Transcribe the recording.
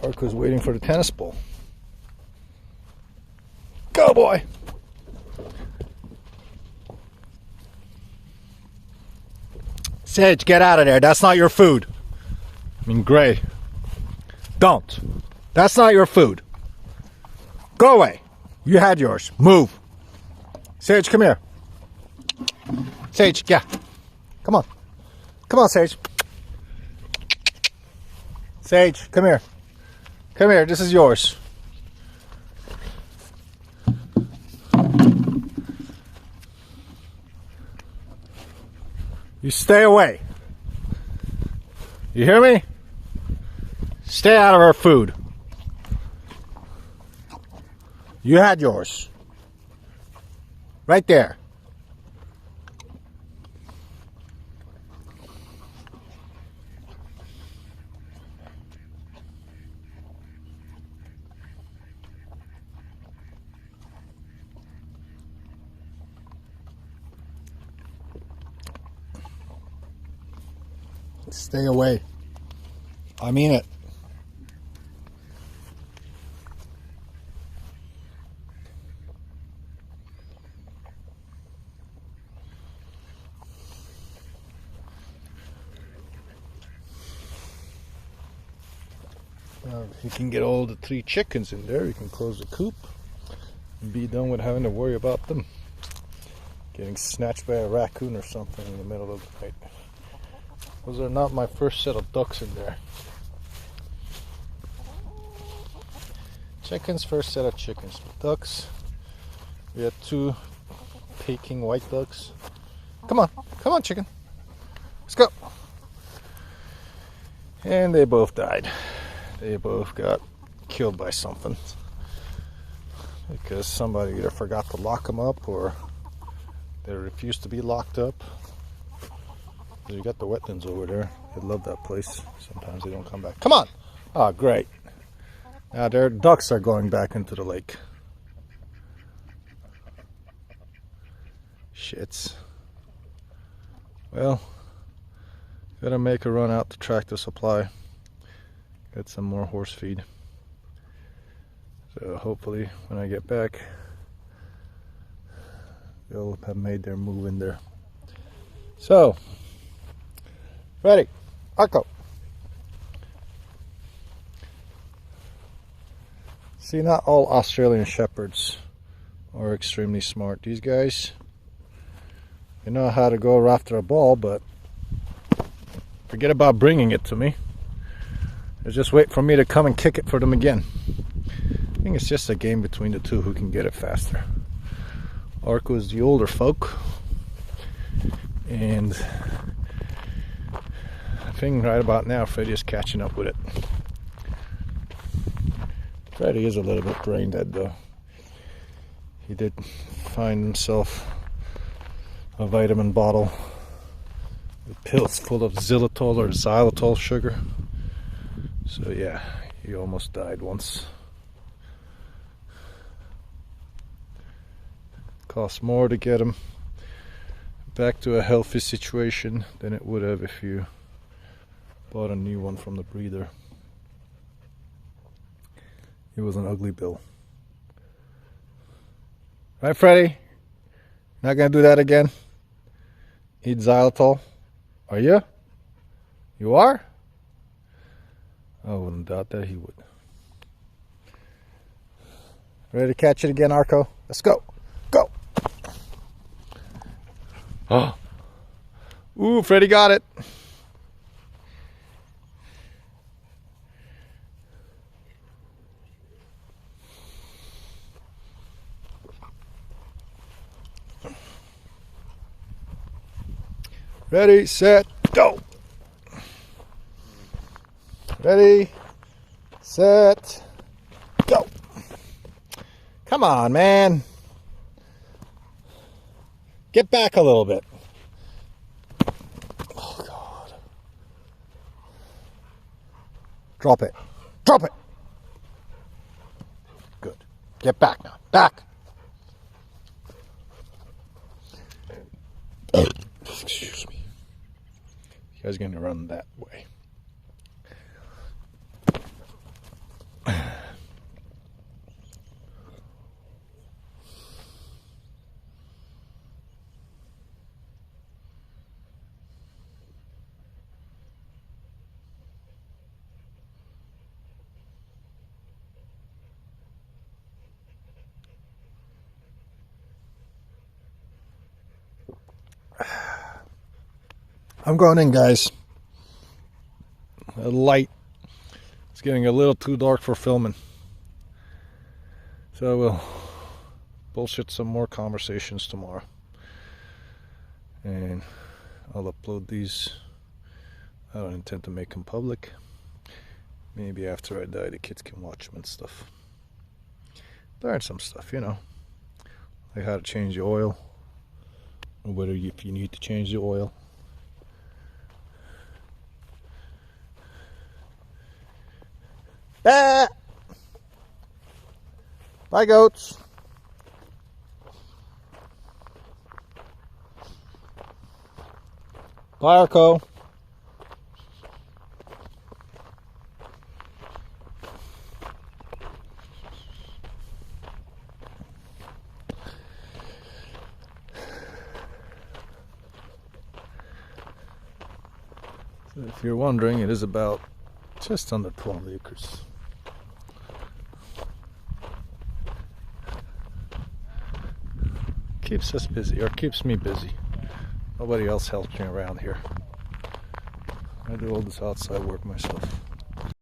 Arco's waiting for the tennis ball. Go, boy! Sage, get out of there. That's not your food. I mean, Gray. Don't. That's not your food. Go away. You had yours. Move. Sage, come here. Sage, yeah. Come on. Come on, Sage. Sage, come here. Come here. This is yours. You stay away. You hear me? Stay out of our food. You had yours. Right there. Stay away. I mean it. Now, if you can get all the 3 chickens in there, you can close the coop and be done with having to worry about them getting snatched by a raccoon or something in the middle of the night. Those are not my first set of ducks in there. Chickens, first set of chickens. Ducks, we had 2 Peking white ducks. Come on chicken. Let's go. And they both died. They both got killed by something. Because somebody either forgot to lock them up or they refused to be locked up. You got the wetlands over there. They love that place. Sometimes they don't come back. Come on! Oh, great. Now their ducks are going back into the lake. Shits. Well, gotta make a run out to Tractor Supply. Get some more horse feed. So hopefully when I get back, they'll have made their move in there. So, ready, Arco. See, not all Australian Shepherds are extremely smart. These guys, they know how to go after a ball, but forget about bringing it to me. They just wait for me to come and kick it for them again. I think it's just a game between the two who can get it faster. Arco is the older folk, and I think right about now Freddie is catching up with it. Freddie is a little bit brain dead though. He did find himself a vitamin bottle with pills full of xylitol or xylitol sugar. So yeah, he almost died once. Costs more to get him back to a healthy situation than it would have if you bought a new one from the breeder. It was an ugly bill. Right, Freddie? Not gonna do that again? Eat xylitol? Are you? You are? I wouldn't doubt that he would. Ready to catch it again, Arco? Let's go. Go! Oh. Ooh, Freddie got it. Ready, set, go! Ready, set, go! Come on, man. Get back a little bit. Oh, God. Drop it. Drop it. Good. Get back now. Back. Excuse me. You guys are going to run that way. I'm going in, guys. The light. It's getting a little too dark for filming. So we'll bullshit some more conversations tomorrow. And I'll upload these. I don't intend to make them public. Maybe after I die the kids can watch them and stuff. Learn some stuff, you know. Like how to change the oil. Or whether if you need to change the oil. Ah! Bye, goats. Bye, Arco. So if you're wondering, it is about just under 12 acres. Keeps us busy, or keeps me busy. Nobody else helps me around here. I do all this outside work myself.